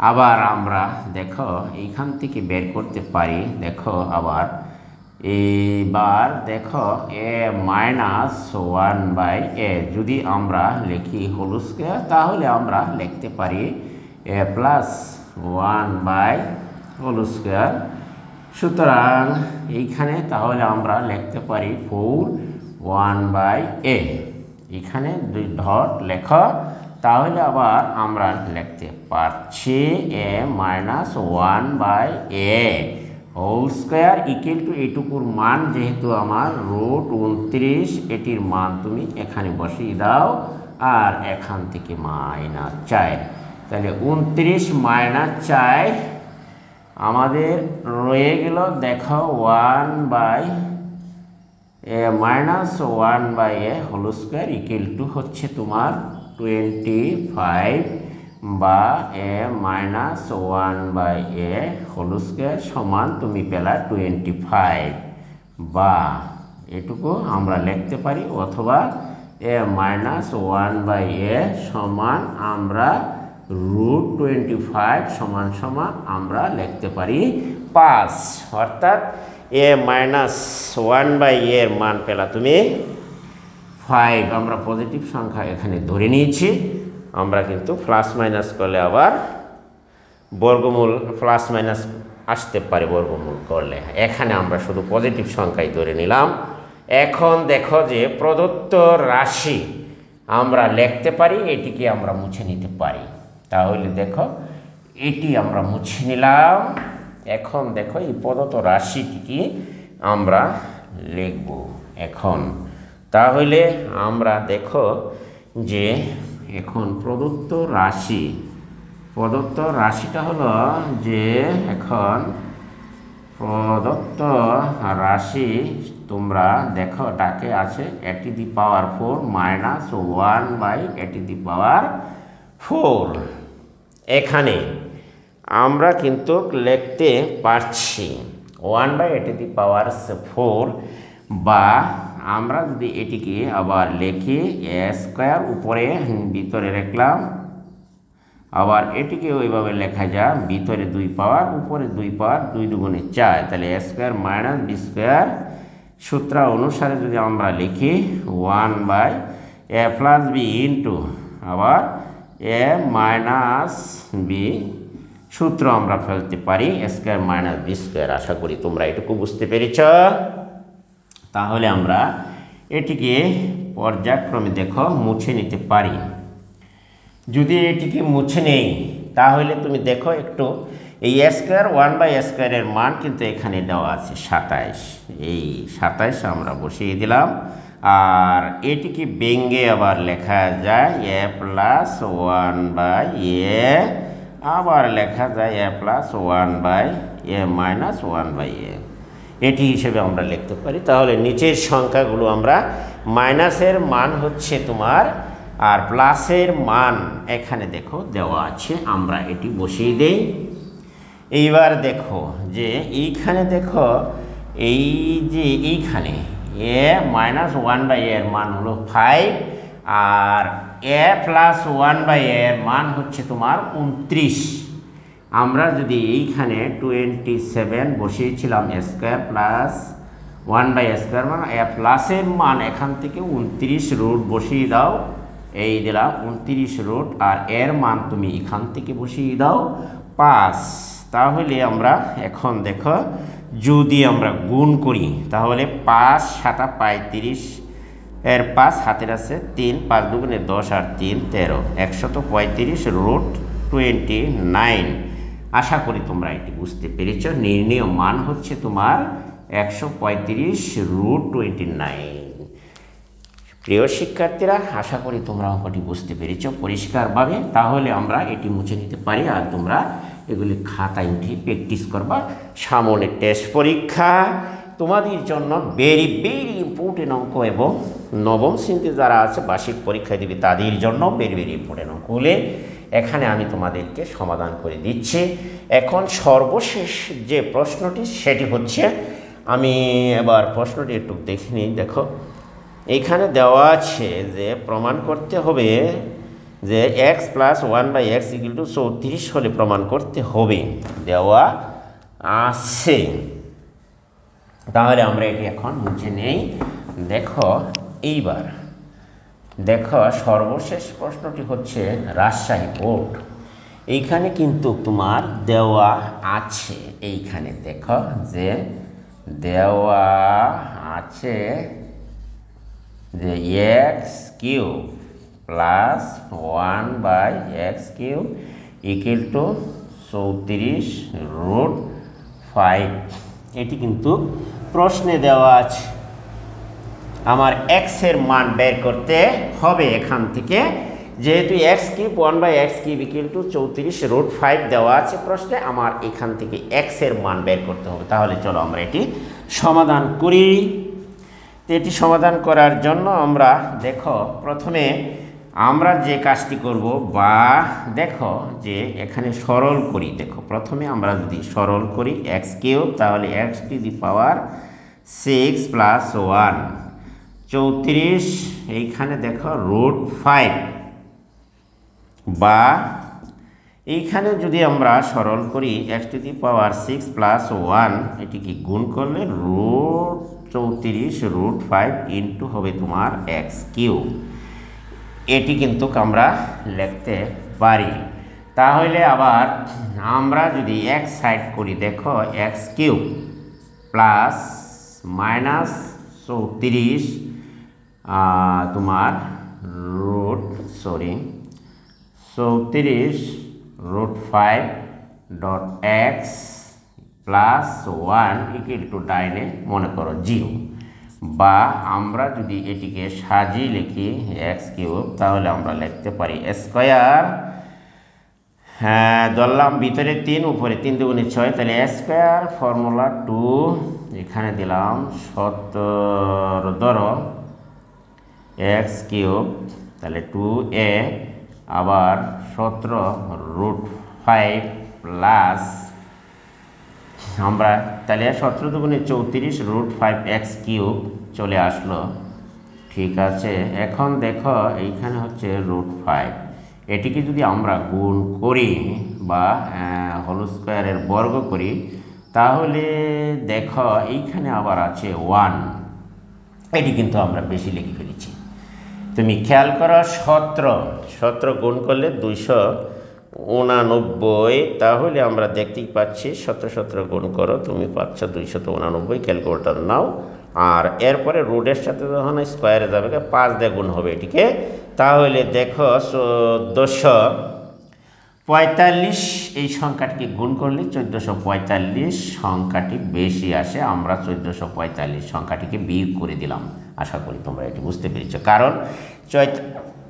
আবার আমরা দেখো এইখান থেকে বের করতে পারি, দেখো আবার এবার দেখো a মাইনাস 1 বাই এ যদি আমরা লিখি হোল স্কয়ার তাহলে আমরা লিখতে পারি a plus 1 by whole square. সুতরাং এইখানে তাহলে আমরা লিখতে পারি 4 1 বাই এ, এখানে 2 ডট লেখা, তাহলে আবার আমরা লিখতে পারছি a minus 1 by a whole square equal to এইটুকুর মান যেহেতু আমার রুট 29, এটির মান তুমি এখানে বসিয়ে দাও আর এখান থেকে মাইনাস 4, তাহলে 29 মাইনাস 4 আমাদের রয়ে গেল দেখো 1 by a minus 1 by a whole square equal to হচ্ছে তোমার 25, বা a minus 1 by a whole square সমান তুমি পেলা 25, বা এটুকু আমরা লিখতে পারি, অথবা এ মাইনাস 1 বাই এ সমান আমরা রুট 25 সমান সমান আমরা লিখতে পারি 5, অর্থাৎ এ মাইনাস 1 বাই এর মান পেলা তুমি 5। আমরা পজিটিভ সংখ্যা এখানে ধরে নিয়েছি, আমরা কিন্তু প্লাস মাইনাস করলে আবার বর্গমূল প্লাস মাইনাস আসতে পারে বর্গমূল করলে, এখানে আমরা শুধু পজিটিভ সংখ্যাই ধরে নিলাম। এখন দেখো যে প্রদত্ত রাশি আমরা লিখতে পারি, এটিকে আমরা মুছে নিতে পারি। তাহলে দেখো এটি আমরা মুছে নিলাম। এখন দেখো এই প্রদত্ত রাশিটিকে আমরা লিখব এখন। তাহলে আমরা দেখো যে এখন প্রদত্ত রাশিটা হলো যে এখন প্রদত্ত রাশি তোমরা দেখো ডাকে আছে a to the power 4 minus 1 by a to the power 4। এখানে আমরা কিন্তু লিখতে পারছি 1 by a to the power 4, বা আমরা যদি এটিকে আবার লিখি a স্কয়ার উপরে ভিতরে রাখলাম, আবার এটিকে ওইভাবে লেখা যায় ভিতরে 2 পাওয়ার উপরে 2 পাওয়ার 2 দুগুণে 4, তাহলে a square minus b square সূত্র অনুসারে যদি আমরা লিখি 1 by a plus b into আবার এ মাইনাস বি সূত্র আমরা ফেলতে পারি a square minus b square. আশা করি তোমরা এটুকু বুঝতে পেরেছ। তাহলে আমরা এটিকে পর্যায়ক্রমে দেখো মুছে নিতে পারি। যদি এটিকে মুছে নেই তাহলে তুমি দেখো একটু, এই a স্কয়ার 1/a স্কয়ারের মান কিন্তু এখানে দেওয়া আছে 27। এই 27 আমরা বসিয়ে দিলাম। আর এটিকে ভেঙে আবার লেখা যায় a প্লাস 1/a, আবার লেখা যায় a plus 1/a minus 1/a। এটি হিসেবে আমরা লিখতে পারি। তাহলে নিচের সংখ্যাগুলো আমরা মাইনাসের মান হচ্ছে তোমার আর প্লাসের মান এখানে দেখো দেওয়া আছে, আমরা এটি বসিয়ে দেই। এইবার দেখো যে এইখানে দেখো এই যে এইখানে a মাইনাস 1/a এর মান হলো 5 আর a প্লাস 1/a এর মান হচ্ছে তোমার 29। আমরা যদি এইখানে 27 বসিয়েছিলাম a square plus 1/a square মানে a প্লাসের মান এখান থেকে 29 রুট বসিয়ে দাও। এই দিলাম 29 রুট আর এর মান তুমি এখান থেকে বসিয়ে দাও 5। তাহলে আমরা এখন দেখো যদি আমরা গুণ করি তাহলে 5 7 35 এর 5 হাতের আছে 3, 5 দুগুণে 10 আর 3 13, 135 রুট 29। আশা করি তোমরা এটি বুঝতে পেরেছ। নির্ণেয় মান হচ্ছে তোমার 135 রুট 29। প্রিয় শিক্ষার্থীরা, আশা করি তোমরা অঙ্কটি বুঝতে পেরেছ পরিষ্কারভাবে। তাহলে আমরা এটি মুছে নিতে পারি আর তোমরা এগুলি খাতায় উঠে প্র্যাকটিস করবা। সামনে টেস্ট পরীক্ষা তোমাদের জন্য ভেরি ভেরি ইম্পর্টেন্ট অঙ্ক, এবং নবম শ্রেণীতে যারা আছে বার্ষিক পরীক্ষা দেবে তাদের জন্য ভেরি ভেরি ইম্পর্টেন্ট অঙ্ক হলে এখানে আমি তোমাদেরকে সমাধান করে দিচ্ছি। এখন সর্বশেষ যে প্রশ্নটি সেটি হচ্ছে, আমি এবার প্রশ্নটি একটু দেখে নিই। দেখো এইখানে দেওয়া আছে যে প্রমাণ করতে হবে যে x plus 1/x equal to 34 হলে প্রমাণ করতে হবে, দেওয়া আছে। তাহলে আমরা এটি এখন মুছে নেই। দেখো এইবার দেখো সর্বশেষ প্রশ্নটি হচ্ছে রাজশাহী বোর্ড। এইখানে কিন্তু তোমার দেওয়া আছে, এইখানে দেখো যে দেওয়া আছে যে x cube plus 1/x cube equal to 34 root 5। এটি কিন্তু প্রশ্নে দেওয়া আছে। আমার এক্স এর মান বের করতে হবে এখান থেকে, যেহেতু x cube 1/x cube equal to 34 root 5 দেওয়া আছে প্রশ্নে, আমার এখান থেকে এক্স এর মান বের করতে হবে। তাহলে চলো আমরা এটি সমাধান করি। এটি সমাধান করার জন্য আমরা দেখো প্রথমে আমরা যে কাজটি করব, বা দেখো যে এখানে সরল করি। দেখো প্রথমে আমরা যদি সরল করি এক্স কিউব, তাহলে x two the power 6 plus 1 34, এইখানে দেখো রুট 5, বা এইখানে যদি আমরা সরল করি x two the power 6 plus 1, এটিকে গুণ করলে রুট 34 রুট 5 ইন্টু হবে তোমার এক্স কিউব। এটি কিন্তু আমরা লিখতে পারি। তাহলে আবার আমরা যদি এক সাইড করি, দেখো এক্স কিউব প্লাস মাইনাস 34 তোমার root 34 root 5 dot x plus 1 equal to ডাইনে মনে করো 0, বা আমরা যদি এটিকে সাজিয়ে লিখি এক্স কিউব, তাহলে আমরা লিখতে পারি স্কয়ার, হ্যাঁ ধরলাম ভিতরে 3 উপরে 3 দুগুণে 6, তাহলে স্কয়ার ফর্মুলা 2, এখানে দিলাম 17 ধরো এক্স কিউব, তাহলে 2a আবার 17 রুট 5 প্লাস আমরা তাহলে 17 দুগুণে 34 রুট 5 এক্স কিউব চলে আসলো। ঠিক আছে, এখন দেখো এইখানে হচ্ছে রুট 5, এটিকে যদি আমরা গুণ করি বা হোল স্কয়ারের বর্গ করি, তাহলে দেখো এইখানে আবার আছে 1, এটি কিন্তু আমরা বেশি লিখে ফেলেছি। তুমি খেয়াল করো 17 গুণ করলে 89, তাহলে আমরা দেখতেই পাচ্ছি 17 গুণ করো, তুমি পাচ্ছ 289। ক্যালকুলেটর নাও, আর এরপরে রুটের সাথে যখন স্কোয়ারে যাবে 5 দিয়ে গুণ হবে এটিকে, তাহলে দেখো 1445 এই সংখ্যাটিকে গুণ করলে 1445 সংখ্যাটি বেশি আসে। আমরা 1445 সংখ্যাটিকে বিয়োগ করে দিলাম। আশা করি তোমরা এটি বুঝতে পেরেছ, কারণ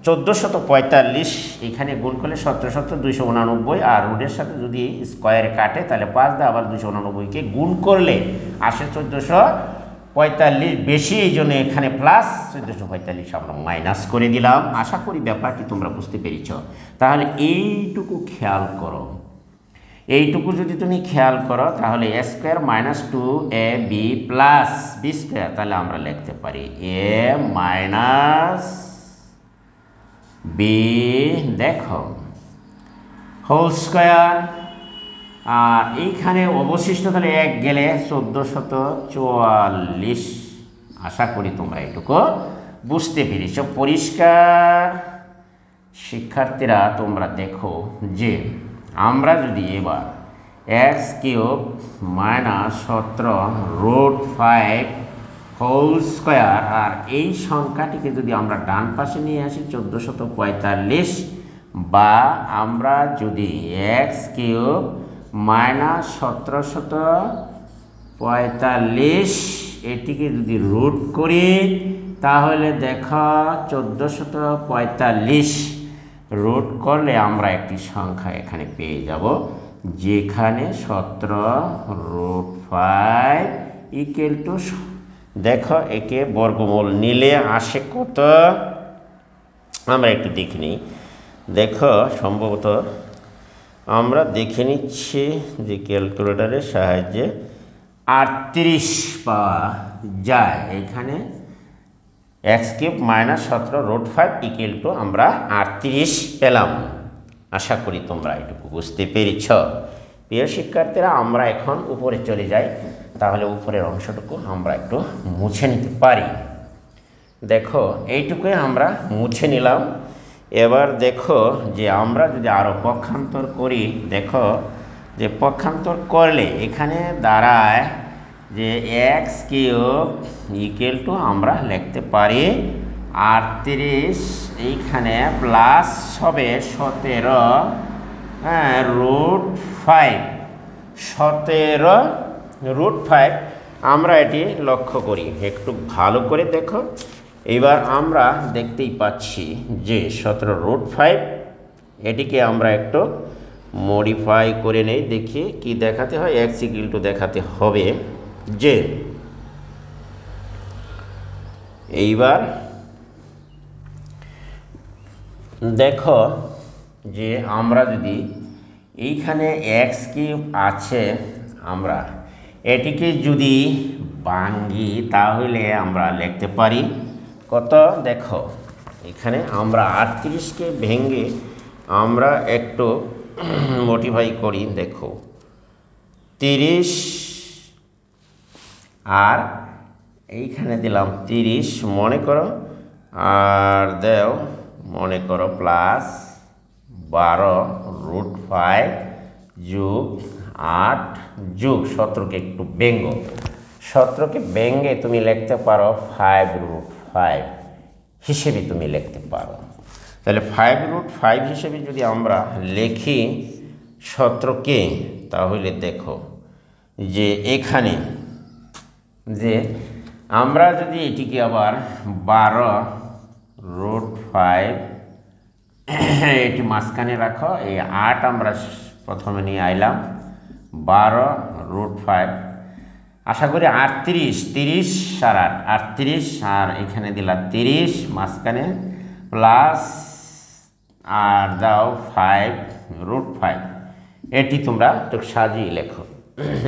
1445 এখানে গুণ করলে 289, আর রুটের সাথে যদি স্কোয়ারে কাটে তাহলে 5 দিয়ে আবার 289কে গুণ করলে আসে 1445 বেশি, এই জন্য এখানে প্লাস 1445 আমরা মাইনাস করে দিলাম। আশা করি ব্যাপারটি তোমরা বুঝতে পেরেছ। তাহলে এইটুকু খেয়াল করো, এইটুকু যদি তুমি খেয়াল করো তাহলে a square minus 2ab plus b square, তাহলে আমরা লিখতে পারি a মাইনাস বি, দেখো হোল স্কোয়ার, আর এইখানে অবশিষ্ট তাহলে 1 গেলে 1444। আশা করি তোমরা এটুকু বুঝতে পেরেছ। পরিষ্কার শিক্ষার্থীরা, তোমরা দেখো যে আমরা যদি এবার x³ মাইনাস 17√5 হোল স্কোয়ার, আর এই সংখ্যাটিকে যদি আমরা ডান পাশে নিয়ে আসি 1445, বা আমরা যদি x³ মাইনাস 1745 এটিকে যদি রুট করি, তাহলে দেখো 1445 রুট করলে আমরা একটি সংখ্যা এখানে পেয়ে যাব, যেখানে 17√5 ইকুয়াল টু, দেখো একে বর্গমূল নিলে আসে কত, আমরা একটু দেখে নিই। দেখো সম্ভবত আমরা দেখে নিচ্ছি যে ক্যালকুলেটরের সাহায্যে 38 পাওয়া যায়। এখানে x³ মাইনাস 17√5 ইকুয়াল টু আমরা 38 পেলাম। আশা করি তোমরা এটুকু বুঝতে পেরেছ। প্রিয় শিক্ষার্থীরা, আমরা এখন উপরে চলে যাই, তাহলে উপরের অংশটুকু আমরা একটু মুছে নিতে পারি। দেখো এইটুকুই আমরা মুছে নিলাম। এবার দেখো যে আমরা যদি আরও পক্ষান্তর করি, দেখো যে পক্ষান্তর করলে এখানে দাঁড়ায় যে x³ ইকুয়াল টু আমরা লিখতে পারি 38, এইখানে প্লাস হবে 17√5, 17√5। আমরা এটি লক্ষ্য করি একটু ভালো করে, দেখো এবার আমরা দেখতেই পাচ্ছি যে 17√5, এটিকে আমরা একটু মডিফাই করে নেই, দেখি কি দেখাতে হয়। x ইকুয়াল টু দেখাতে হবে যে, এইবার দেখো যে আমরা যদি এইখানে x³ আছে, আমরা এটিকে যদি ভাঙি তাহলে আমরা লিখতে পারি কত, দেখো এখানে আমরা 38কে ভেঙে আমরা একটু মডিফাই করি, দেখো 30, আর এইখানে দিলাম 30 মনে করো, আর দেও মনে করো প্লাস 12√5 যোগ 8 যোগ 17কে একটু ব্যঙ্গ, 17কে ব্যঙ্গে তুমি লিখতে পারো 5√5 হিসেবে তুমি লিখতে পারো। তাহলে 5√5 হিসেবে যদি আমরা লিখি 17কে, তাহলে দেখো যে এখানে যে আমরা যদি এটিকে আবার 12√5 এটি মাঝখানে রাখো, এই 8 আমরা প্রথমে নিয়ে আইলাম, 12√5, আশা করি 38, 30 আর 8, 38, আর এখানে দিলা 30 মাঝখানে প্লাস আর দাও 5√5, এটি তোমরা একটু সাজিয়ে লেখো।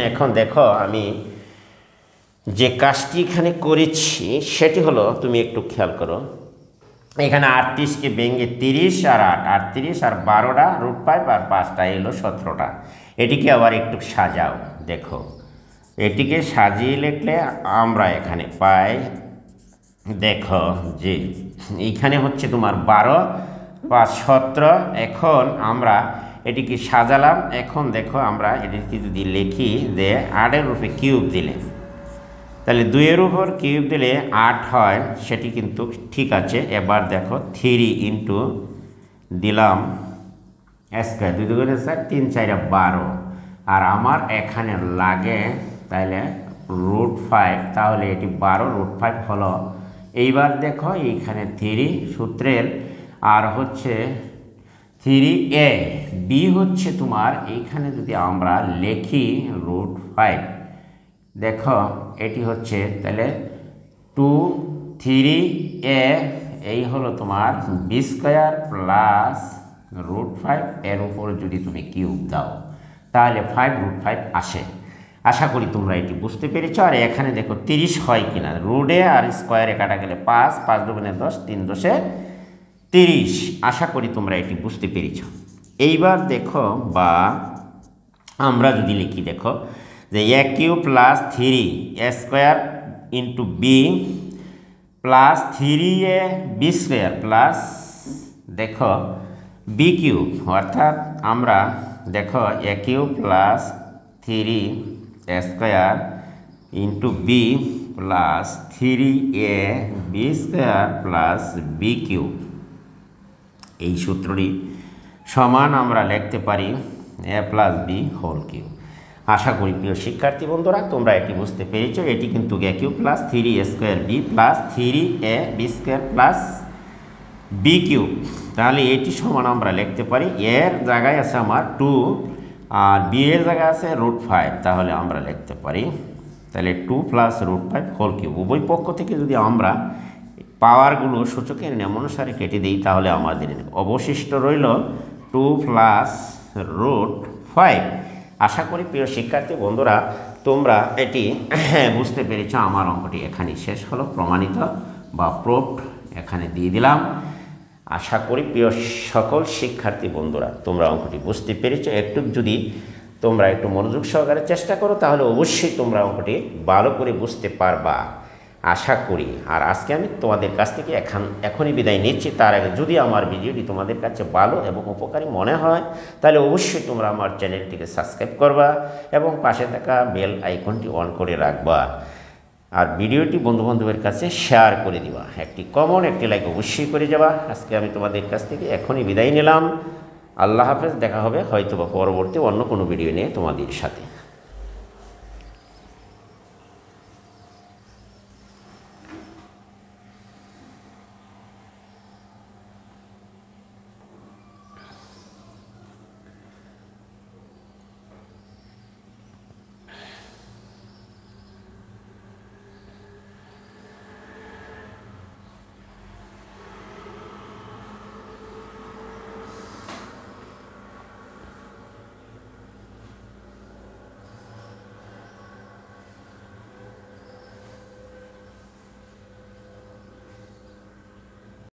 এখন দেখো আমি যে কাজটি এখানে করেছি সেটি হলো, তুমি একটু খেয়াল করো, এখানে 38কে ভেঙে 30 আর 8, 38 আর 12টা √5 আর 5টা এলো 17টা। এটিকে আবার একটু সাজাও, দেখো এটিকে সাজিয়ে লিখলে আমরা এখানে পাই, দেখো যে এইখানে হচ্ছে তোমার 12 5 17। এখন আমরা এটিকে সাজালাম। এখন দেখো আমরা এটিকে যদি লিখি যে 8-এর উপরে কিউব দিলে, তাহলে 2-এর উপর কিউব দিলে 8 হয়, সেটি কিন্তু ঠিক আছে। এবার দেখো 3 ইন্টু দিলাম স্কোয়ার, 2 2 4 3 4 12, আর আমার এখানে লাগে তাহলে √5, তাহলে এটি 12 √5 হলো। এইবার দেখো এইখানে 3 সূত্রের আর হচ্ছে 3a, বি হচ্ছে তোমার এইখানে যদি আমরা লিখি √5, দেখো এটি হচ্ছে তাহলে 2 3a, এই হলো তোমার বি স্কোয়ার প্লাস √5, এর উপর যদি তুমি কিউব দাও তাহলে 5√5 আসে। আশা করি তোমরা এটি বুঝতে পেরেছ। আর এখানে দেখো 30 হয় কিনা, রুটে আর স্কোয়ারে কাটা গেলে 5, 5 দুগুণে 10, 3 10 30। আশা করি তোমরা এটি বুঝতে পেরেছ। এইবার দেখো বা আমরা যদি লিখি, দেখো যে a cube plus 3a square into b plus 3a b square plus দেখো বি কিউব, অর্থাৎ আমরা দেখো a cube plus 3a square into b plus 3a b square plus b cube, এই সূত্রটি সমান আমরা লিখতে পারি a plus b whole cube. আশা করি প্রিয় শিক্ষার্থী বন্ধুরা তোমরা এটি বুঝতে পেরেছ। এটি কিন্তু a cube plus 3a square b plus 3a b square plus b cube, তাহলে এটি সমান আমরা লিখতে পারি, এর জায়গায় আছে আমার 2 আর বি এর জায়গায় আছে √5, তাহলে আমরা লিখতে পারি তাহলে 2 প্লাস √5 হোল কিউব। উভয় পক্ষ থেকে যদি আমরা পাওয়ারগুলো সূচকের নিয়ম অনুসারে কেটে দিই তাহলে আমাদের অবশিষ্ট রইল 2 প্লাস √5। আশা করি প্রিয় শিক্ষার্থী বন্ধুরা তোমরা এটি বুঝতে পেরেছ। আমার অঙ্কটি এখানেই শেষ হলো, প্রমাণিত বা প্রুফড এখানে দিয়ে দিলাম। আশা করি প্রিয় সকল শিক্ষার্থী বন্ধুরা তোমরা অঙ্কটি বুঝতে পেরেছ। একটু যদি তোমরা একটু মনোযোগ সহকারে চেষ্টা করো তাহলে অবশ্যই তোমরা অঙ্কটি ভালো করে বুঝতে পারবা আশা করি। আর আজকে আমি তোমাদের কাছ থেকে এখনই বিদায় নিচ্ছি। তার আগে যদি আমার ভিডিওটি তোমাদের কাছে ভালো এবং উপকারী মনে হয় তাহলে অবশ্যই তোমরা আমার চ্যানেলটিকে সাবস্ক্রাইব করবা এবং পাশে থাকা বেল আইকনটি অন করে রাখবা। আর ভিডিওটি বন্ধুবান্ধবের কাছে শেয়ার করে দিবা, একটি কমেন্ট একটি লাইক অবশ্যই করে যাবা। আজকে আমি তোমাদের কাছ থেকে এখনই বিদায় নিলাম। আল্লাহ হাফেজ, দেখা হবে হয়তো বা পরবর্তী অন্য কোনো ভিডিও নিয়ে তোমাদের সাথে।